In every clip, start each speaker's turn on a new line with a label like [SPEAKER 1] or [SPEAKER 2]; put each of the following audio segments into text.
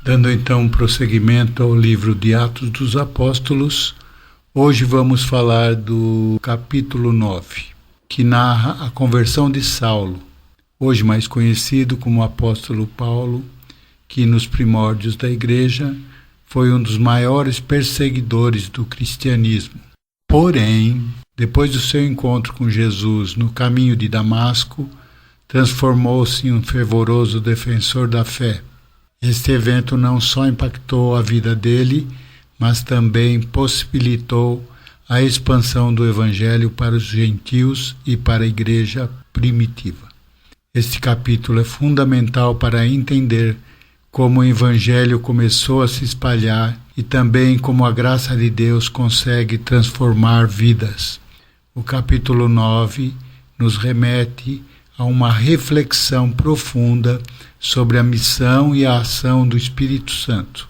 [SPEAKER 1] Dando então prosseguimento ao livro de Atos dos Apóstolos, hoje vamos falar do capítulo 9, que narra a conversão de Saulo, hoje mais conhecido como apóstolo Paulo, que nos primórdios da igreja foi um dos maiores perseguidores do cristianismo. Porém, depois do seu encontro com Jesus no caminho de Damasco, transformou-se em um fervoroso defensor da fé. Este evento não só impactou a vida dele, mas também possibilitou a expansão do Evangelho para os gentios e para a igreja primitiva. Este capítulo é fundamental para entender como o Evangelho começou a se espalhar e também como a graça de Deus consegue transformar vidas. O capítulo 9 nos remete a uma reflexão profunda sobre a missão e a ação do Espírito Santo.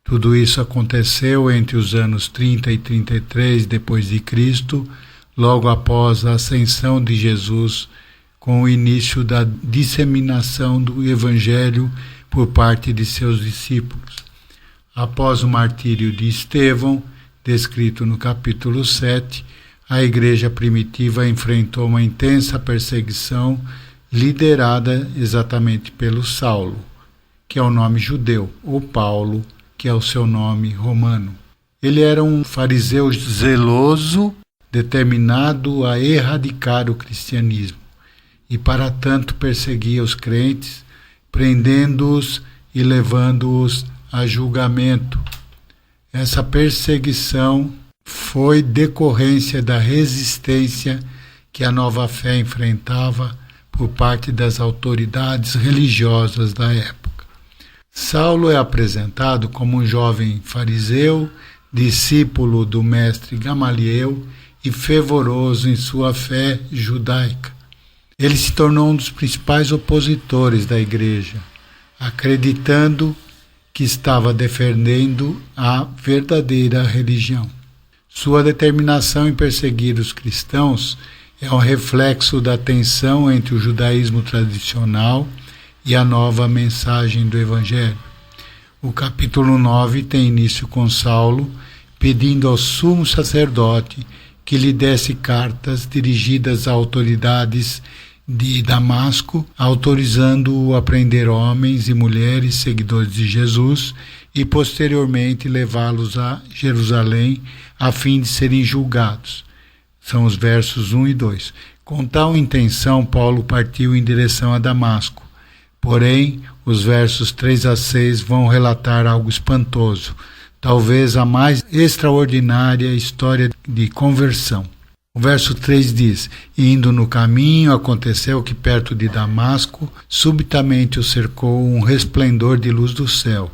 [SPEAKER 1] Tudo isso aconteceu entre os anos 30 e 33 depois de Cristo, logo após a ascensão de Jesus, com o início da disseminação do Evangelho por parte de seus discípulos. Após o martírio de Estevão, descrito no capítulo 7, a igreja primitiva enfrentou uma intensa perseguição liderada exatamente pelo Saulo, que é o nome judeu, ou Paulo, que é o seu nome romano. Ele era um fariseu zeloso, determinado a erradicar o cristianismo, e para tanto perseguia os crentes, prendendo-os e levando-os a julgamento. Essa perseguição foi decorrência da resistência que a nova fé enfrentava por parte das autoridades religiosas da época. Saulo é apresentado como um jovem fariseu, discípulo do mestre Gamaliel e fervoroso em sua fé judaica. Ele se tornou um dos principais opositores da igreja, acreditando que estava defendendo a verdadeira religião. Sua determinação em perseguir os cristãos é um reflexo da tensão entre o judaísmo tradicional e a nova mensagem do Evangelho. O capítulo 9 tem início com Saulo pedindo ao sumo sacerdote que lhe desse cartas dirigidas a autoridades de Damasco, autorizando-o a prender homens e mulheres seguidores de Jesus e posteriormente levá-los a Jerusalém a fim de serem julgados. São os versos 1 e 2. Com tal intenção, Paulo partiu em direção a Damasco. Porém, os versos 3 a 6 vão relatar algo espantoso, talvez a mais extraordinária história de conversão. O verso 3 diz: indo no caminho, aconteceu que perto de Damasco, subitamente o cercou um resplendor de luz do céu.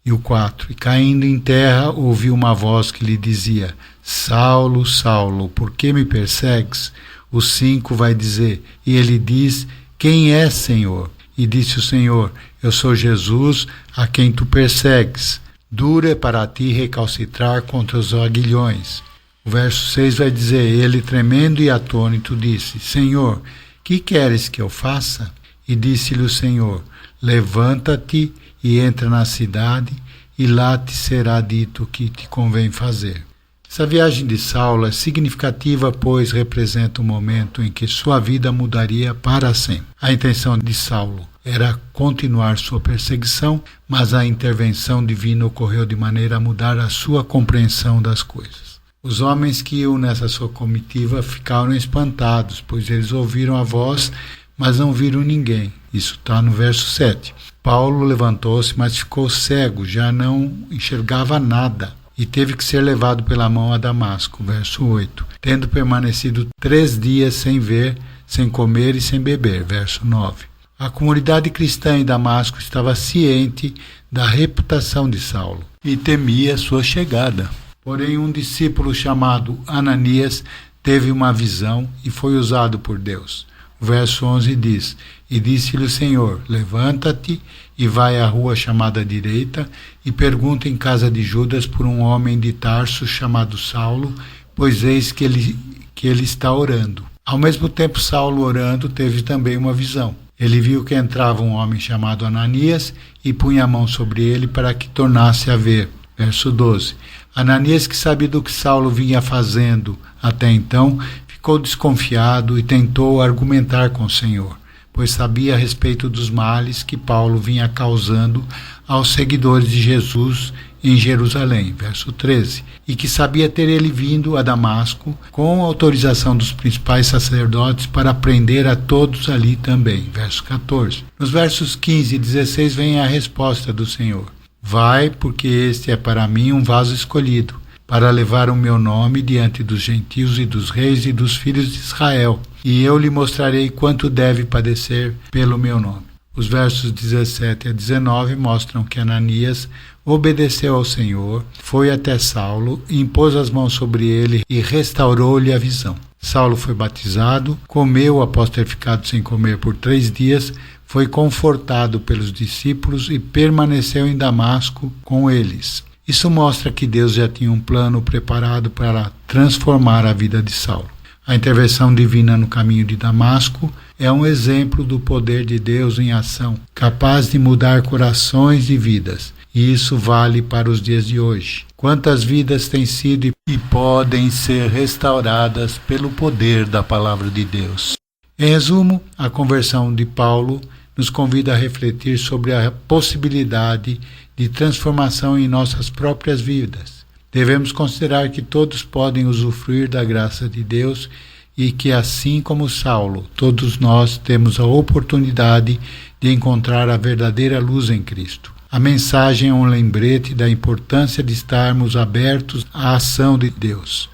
[SPEAKER 1] E o 4, e caindo em terra, ouviu uma voz que lhe dizia: Saulo, Saulo, por que me persegues? O 5 vai dizer: e ele diz: quem é, Senhor? E disse o Senhor: eu sou Jesus, a quem tu persegues. Duro é para ti recalcitrar contra os aguilhões. O verso 6 vai dizer: ele, tremendo e atônito, disse: Senhor, que queres que eu faça? E disse-lhe o Senhor: levanta-te e entra na cidade, e lá te será dito o que te convém fazer. Essa viagem de Saulo é significativa, pois representa o momento em que sua vida mudaria para sempre. A intenção de Saulo era continuar sua perseguição, mas a intervenção divina ocorreu de maneira a mudar a sua compreensão das coisas. Os homens que iam nessa sua comitiva ficaram espantados, pois eles ouviram a voz, mas não viram ninguém. Isso está no verso 7. Paulo levantou-se, mas ficou cego, já não enxergava nada, e teve que ser levado pela mão a Damasco. Verso 8. Tendo permanecido 3 dias sem ver, sem comer e sem beber. Verso 9. A comunidade cristã em Damasco estava ciente da reputação de Saulo e temia sua chegada. Porém, um discípulo chamado Ananias teve uma visão e foi usado por Deus. O verso 11 diz: e disse-lhe o Senhor: levanta-te e vai à rua chamada direita e pergunta em casa de Judas por um homem de Tarso chamado Saulo, pois eis que ele está orando. Ao mesmo tempo, Saulo orando teve também uma visão. Ele viu que entrava um homem chamado Ananias e punha a mão sobre ele para que tornasse a ver. Verso 12. Ananias, que sabia do que Saulo vinha fazendo até então, ficou desconfiado e tentou argumentar com o Senhor, pois sabia a respeito dos males que Paulo vinha causando aos seguidores de Jesus em Jerusalém, verso 13, e que sabia ter ele vindo a Damasco com autorização dos principais sacerdotes para prender a todos ali também, verso 14. Nos versos 15 e 16 vem a resposta do Senhor: vai, porque este é para mim um vaso escolhido, para levar o meu nome diante dos gentios e dos reis e dos filhos de Israel, e eu lhe mostrarei quanto deve padecer pelo meu nome. Os versos 17 a 19 mostram que Ananias obedeceu ao Senhor, foi até Saulo, impôs as mãos sobre ele e restaurou-lhe a visão. Saulo foi batizado, comeu após ter ficado sem comer por 3 dias, foi confortado pelos discípulos e permaneceu em Damasco com eles. Isso mostra que Deus já tinha um plano preparado para transformar a vida de Saulo. A intervenção divina no caminho de Damasco é um exemplo do poder de Deus em ação, capaz de mudar corações e vidas. E isso vale para os dias de hoje. Quantas vidas têm sido e podem ser restauradas pelo poder da palavra de Deus. Em resumo, a conversão de Paulo nos convida a refletir sobre a possibilidade de transformação em nossas próprias vidas. Devemos considerar que todos podem usufruir da graça de Deus e que, assim como Saulo, todos nós temos a oportunidade de encontrar a verdadeira luz em Cristo. A mensagem é um lembrete da importância de estarmos abertos à ação de Deus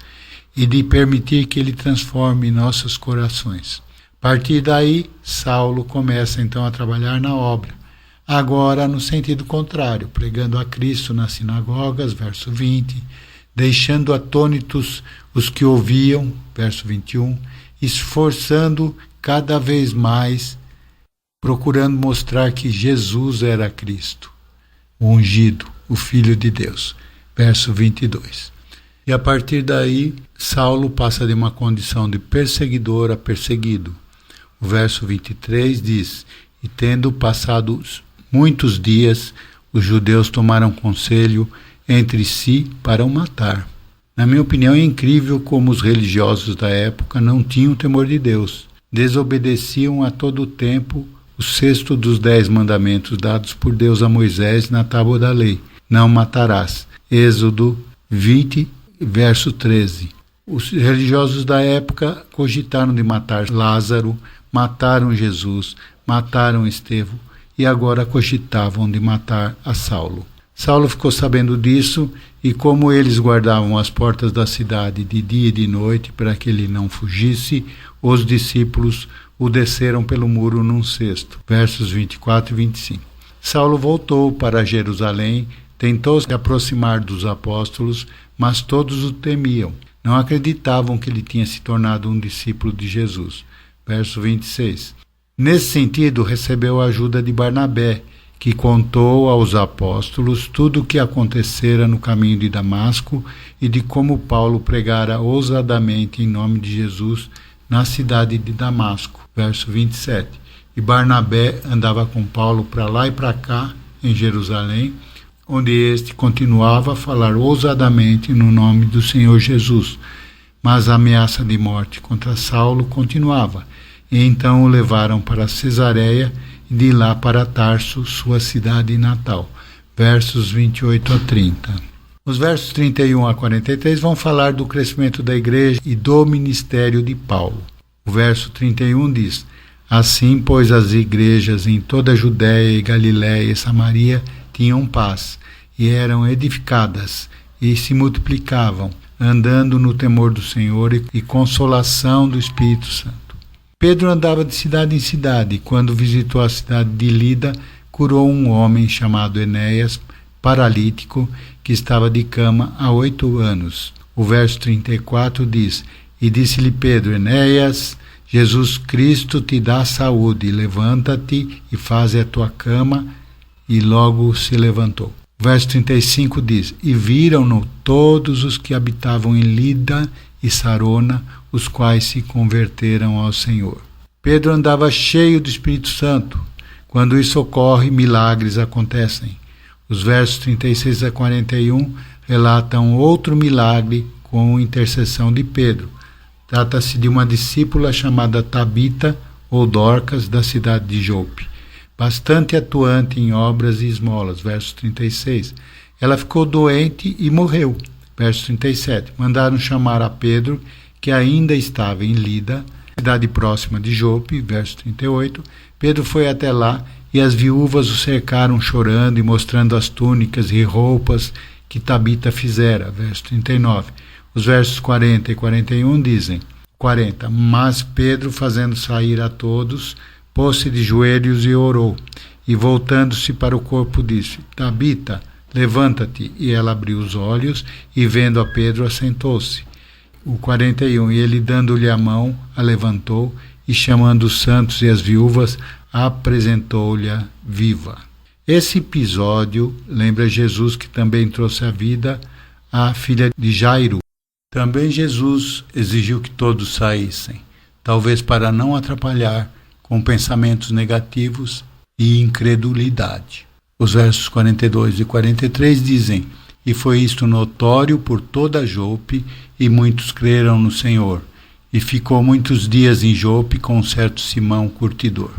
[SPEAKER 1] e de permitir que Ele transforme nossos corações. A partir daí, Saulo começa então a trabalhar na obra, agora no sentido contrário, pregando a Cristo nas sinagogas, verso 20, deixando atônitos os que ouviam, verso 21, esforçando cada vez mais, procurando mostrar que Jesus era Cristo, o ungido, o Filho de Deus, verso 22. E a partir daí, Saulo passa de uma condição de perseguidor a perseguido. O verso 23 diz: e tendo passado muitos dias, os judeus tomaram conselho entre si para o matar. Na minha opinião, é incrível como os religiosos da época não tinham temor de Deus. Desobedeciam a todo o tempo o 6º dos 10 mandamentos dados por Deus a Moisés na tábua da lei: não matarás. Êxodo 20, verso 13. Os religiosos da época cogitaram de matar Lázaro, mataram Jesus, mataram Estevão e agora cogitavam de matar a Saulo. Saulo ficou sabendo disso e, como eles guardavam as portas da cidade de dia e de noite para que ele não fugisse, os discípulos o desceram pelo muro num cesto. Versos 24 e 25. Saulo voltou para Jerusalém, tentou se aproximar dos apóstolos, mas todos o temiam. Não acreditavam que ele tinha se tornado um discípulo de Jesus. Verso 26. Nesse sentido, recebeu a ajuda de Barnabé, que contou aos apóstolos tudo o que acontecera no caminho de Damasco e de como Paulo pregara ousadamente em nome de Jesus na cidade de Damasco. Verso 27. E Barnabé andava com Paulo para lá e para cá, em Jerusalém, onde este continuava a falar ousadamente no nome do Senhor Jesus. Mas a ameaça de morte contra Saulo continuava, e então o levaram para Cesareia e de lá para Tarso, sua cidade natal. Versos 28 a 30. Os versos 31 a 43 vão falar do crescimento da igreja e do ministério de Paulo. O verso 31 diz: assim, pois, as igrejas em toda a Judéia e Galiléia e Samaria tinham paz, e eram edificadas, e se multiplicavam, andando no temor do Senhor e consolação do Espírito Santo. Pedro andava de cidade em cidade, e quando visitou a cidade de Lida, curou um homem chamado Enéas, paralítico, que estava de cama há 8 anos. O verso 34 diz: e disse-lhe Pedro: Enéas, Jesus Cristo te dá saúde, levanta-te e faze a tua cama. E logo se levantou. O verso 35 diz: e viram-no todos os que habitavam em Lida e Sarona, os quais se converteram ao Senhor. Pedro andava cheio do Espírito Santo. Quando isso ocorre, milagres acontecem. Os versos 36 a 41 relatam outro milagre com intercessão de Pedro. Trata-se de uma discípula chamada Tabita, ou Dorcas, da cidade de Jope, bastante atuante em obras e esmolas. Verso 36. Ela ficou doente e morreu. Verso 37. Mandaram chamar a Pedro, que ainda estava em Lida, cidade próxima de Jope. Verso 38. Pedro foi até lá e as viúvas o cercaram chorando e mostrando as túnicas e roupas que Tabita fizera. Verso 39. Os versos 40 e 41 dizem: 40. Mas Pedro, fazendo sair a todos, pôs-se de joelhos e orou. E voltando-se para o corpo, disse: Tabita, levanta-te. E ela abriu os olhos e, vendo a Pedro, assentou-se. O 41. E ele, dando-lhe a mão, a levantou e, chamando os santos e as viúvas, apresentou-lhe viva. Esse episódio lembra Jesus, que também trouxe à vida a filha de Jairo. Também Jesus exigiu que todos saíssem, talvez para não atrapalhar com pensamentos negativos e incredulidade. Os versos 42 e 43 dizem: E foi isto notório por toda Jope, e muitos creram no Senhor. E ficou muitos dias em Jope com um certo Simão curtidor.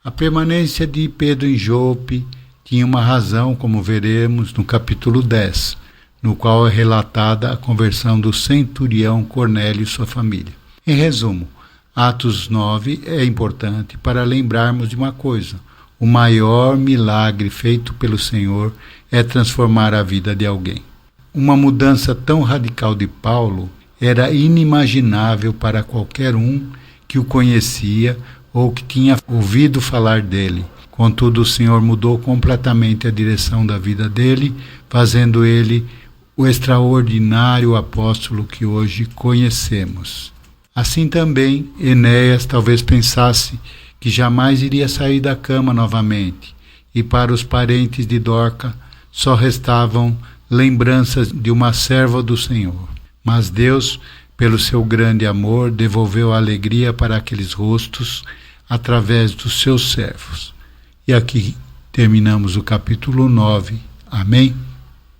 [SPEAKER 1] A permanência de Pedro em Jope tinha uma razão, como veremos no capítulo 10, no qual é relatada a conversão do centurião Cornélio e sua família. Em resumo, Atos 9 é importante para lembrarmos de uma coisa: o maior milagre feito pelo Senhor é transformar a vida de alguém. Uma mudança tão radical de Paulo era inimaginável para qualquer um que o conhecia ou que tinha ouvido falar dele. Contudo, o Senhor mudou completamente a direção da vida dele, fazendo ele o extraordinário apóstolo que hoje conhecemos. Assim também, Enéas talvez pensasse que jamais iria sair da cama novamente, e para os parentes de Dorca só restavam lembranças de uma serva do Senhor. Mas Deus, pelo seu grande amor, devolveu a alegria para aqueles rostos através dos seus servos. E aqui terminamos o capítulo 9. Amém?